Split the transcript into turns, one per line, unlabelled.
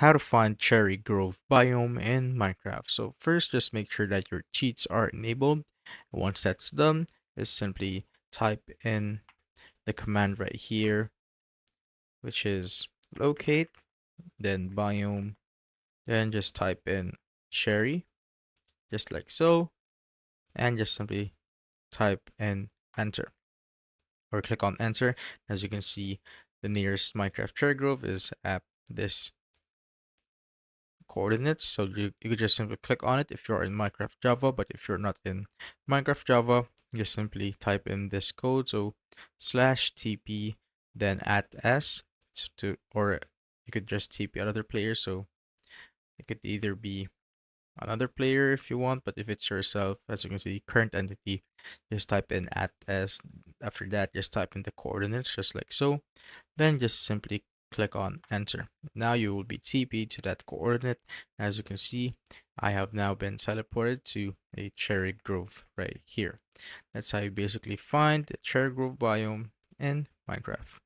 how to find cherry grove biome in Minecraft. So first, just make sure that your cheats are enabled. Once that's done, just simply type in the command right here, which is locate, then biome, then just type in cherry, just like so, and just simply type in enter or click on enter. As you can see, the nearest Minecraft cherry grove is at this coordinates. So you could just simply click on it if you're in Minecraft Java, but if you're not in Minecraft Java, you just simply type in this code. So /tp then @s to, or you could just TP another player. So it could either be another player if you want, but if it's yourself, as you can see, current entity, just type in @s. After that, just type in the coordinates just like so. Then just simply click on enter. Now you will be TP'd to that coordinate. As you can see, I have now been teleported to a cherry grove right here. That's how you basically find the cherry grove biome in Minecraft.